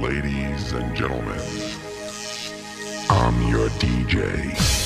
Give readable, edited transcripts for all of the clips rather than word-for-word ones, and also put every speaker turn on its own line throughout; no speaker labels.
Ladies and gentlemen, I'm your DJ.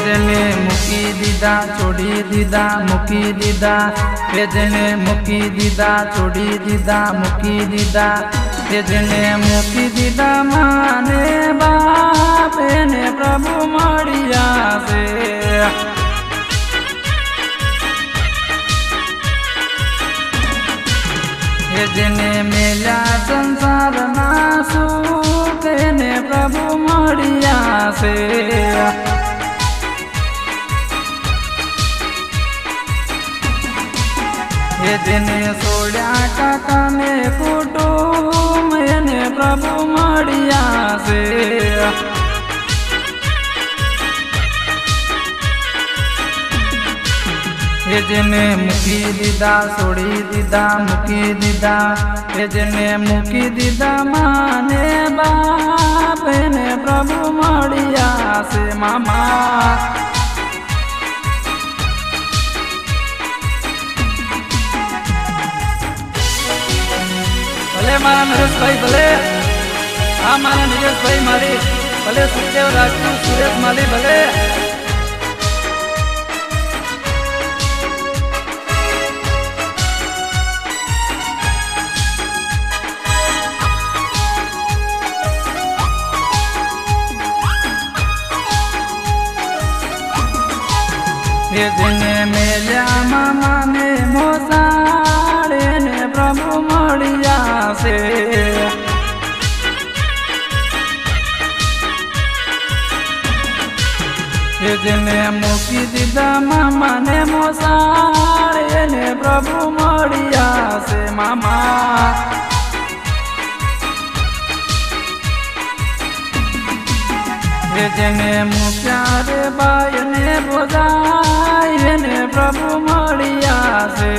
જેને મૂકી દીધા છોડી દીધા મૂકી દીધા જેને મૂકી દીધા છોડી દીધા મૂકી દીધા જેને મૂકી દીધા માને બાપ એને પ્રભુ મળ્યા છે જેને મેલ્યા સંસારના સુખ એને પ્રભુ મળ્યા છે જેને છોડ્યા કાકા ને કુટુંબ એને પ્રભુ મળ્યા છે જેને મૂકી દીધા છોડી દીધા મૂકી દીધા જેને મૂકી દીધા માને બાપ એને પ્રભુ મળ્યા છે મામા ભલે મારા નરેશભાઈ ભલે હા મારા નિલેશભાઈ મારી ભલે સુખદેવ રાજપૂત સુરેશ માલી ભલે જેને મેલ્યા મામાને મોસાડે ને પ્રભુ મળ્યા છે જેને મૂકી દીધા મામાને મોસાડે ને પ્રભુ મળ્યા છે મામા જેને મૂક્યા રે બાય ને બોધાય ને પ્રભુ મળ્યા છે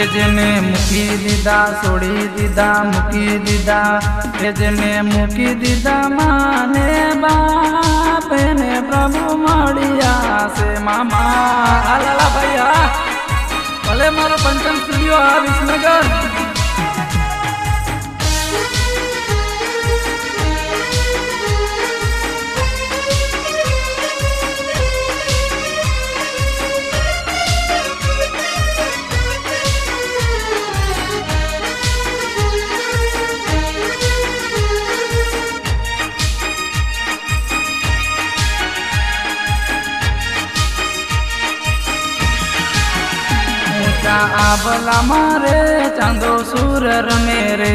જેને મૂકી દીધા છોડી દીધા મૂકી દીધા જેને મૂકી દીધા માને બાપ એને પ્રભુ મળ્યા છે મામા લાલા ભાઈ હા ભલે મારો પંચમ સ્ટુડિયો આ વિસનગર આભલા મારે ચાંદો સુર રમે રે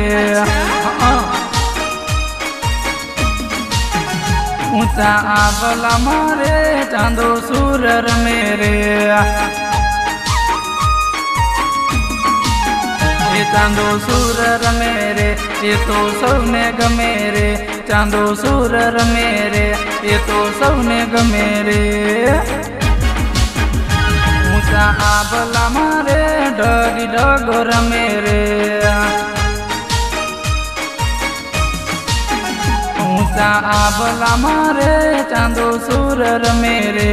ઊંચા આભલા મારે ચાંદો સુર રમે રે એ ચાંદો સુર રમે રે એ તો સૌને ગમે રે ચાંદો સુર રમે રે એ તો સૌને ગમે રે આભલા મારે ડગી ડગો રમે રે ઊંચા આભલા મારે ચાંદો સુર રમે રે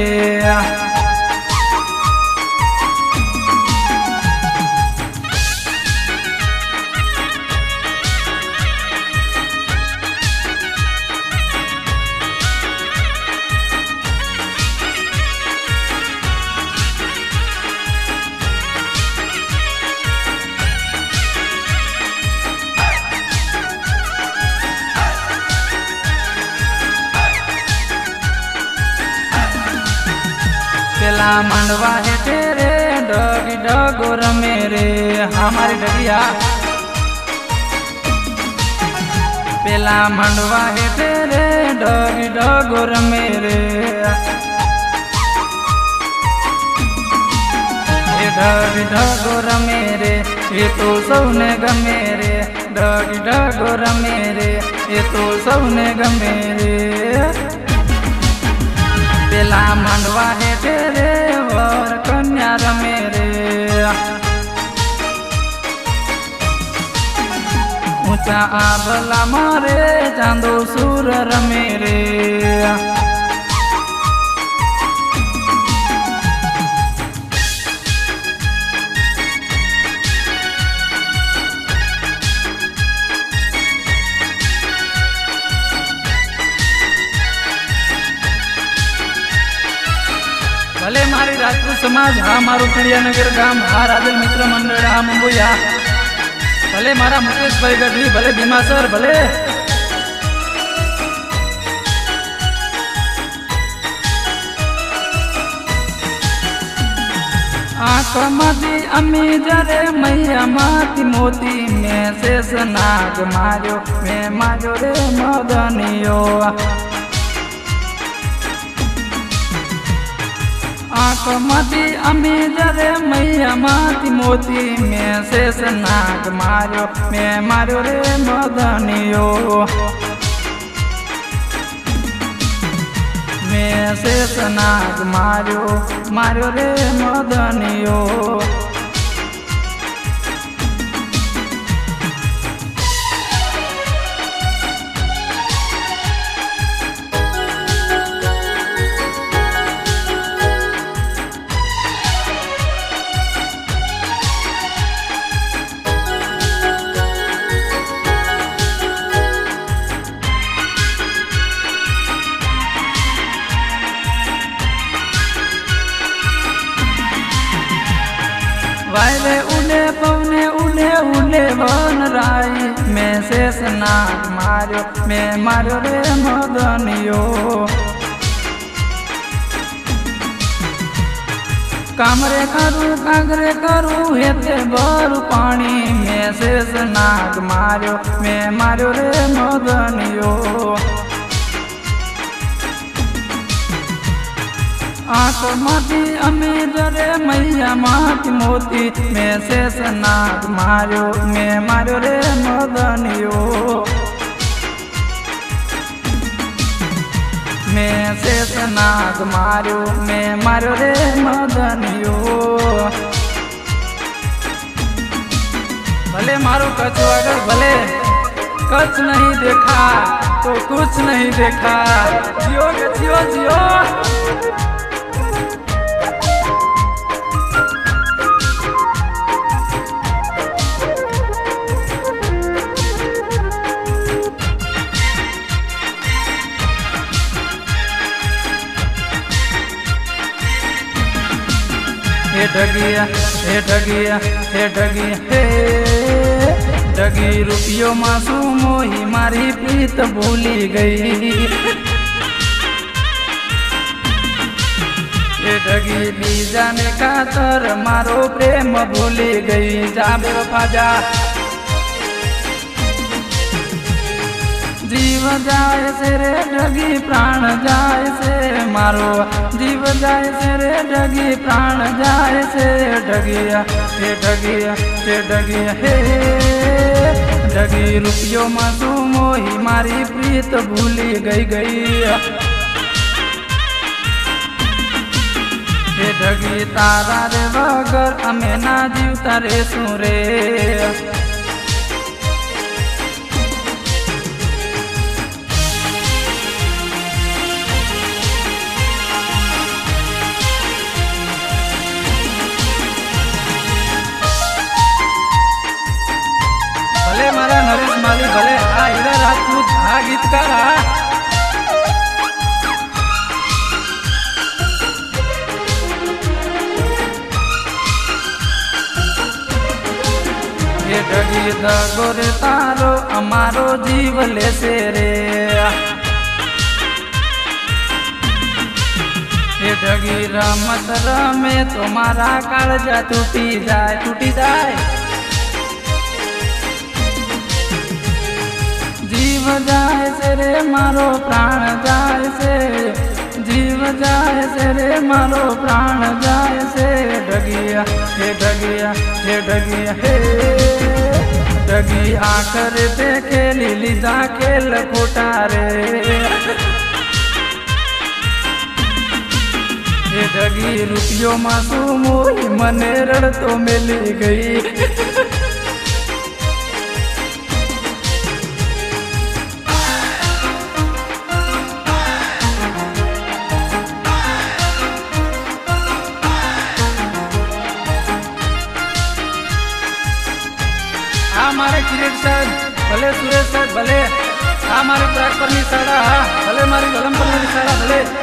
પેલા માંડવા હેઠે રે डगी डगो रमे रे हमारी डगिया पेला मंडवा हेठे रे डगी डगो रमे रे डगी डगो रमे रे ये तो सौने गमे रे डगी डगो रमे रे ये तो सौने गमे रे पेला मंडवा हेठे रे वर कन्या रमे रे ऊंचा आबला मारे चांदो सूर रमे रे भले मारी राजपूत समाज हा मारू नगर गाम हा राजल मित्र मंडळ हा मुंबईया भले मारा मुकेश भाई गढ़वी भले भीमा सर भले आंख मती अमी जरे मैया माती मोती में शेष नाग मार्यो में मार्यो रे मदनियो आंख मती अमी जरे मैया माती मोती में शेष नाग मार्यो में मार्यो रे मदनियो में शेष नाग मार्यो मार्यो रे मदनियो वायरे उड़े पवने उड़े उड़े वन राई में शेष नाग मार्यो में मार्यो रे मदनियो कामरे करू कागरे करू हेते बरु पानी में शेष नाग मार्यो में मार्यो रे मदनियो आंख मती अमी जरे मैया माती मोती में शेष नाग मार्यो में मार्यो रे मदनियो में शेष नाग मार्यो में मार्यो रे मदनियो भले मारो कच्छ अगर भले कच्छ नहीं देखा तो कुछ नहीं देखा जियो के जियो जियो हे ठगिया हे ठगिया हे ठगिया हे ठगी रुपियो मासू मोही मारी प्रीत भूली गई हे ठगी बीजा ने खातर मारो प्रेम भूली गई जा बेवफा जा जीव जाए से रे ठगी प्राण जाए से मारो जीव जाए से रे ठगी प्राण जाए से ठगिया हे ठगिया हे ठगिया हे ठगी रुपियो मासू मोही मारी प्रीत भूली गई हे ठगी तारा रे वगर अमे ना जीवता रे सुरे भले मारा नरेश माली भले आ हीरा राजपूत आ गीतकार ये ठगी दगो रे तारो अमारो जीव ले से रे ये ઠગી રમત રમે તો મારા કાળજા તૂટી જાય તૂટી જાય. જીવ જાય છે રે મારો પ્રાણ જાય છે, જીવ જાય છે રે મારો પ્રાણ જાય છે. ઠગિયા હે ઠગિયા હે ઠગિયા હે ઠગી આખરે તે ખેલી લીધા ખેલ ખોટા રે. એ ઠગી રૂપિયોમાં શું મોઈ મને રડતો મેલી ગઈ. આ મારે કિરીટ સાહેબ ભલે, સુરેશ સાહેબ ભલે, આ મારી પ્રાગપરની શાળા, હા ભલે મારી ગલમપરની શાળા ભલે.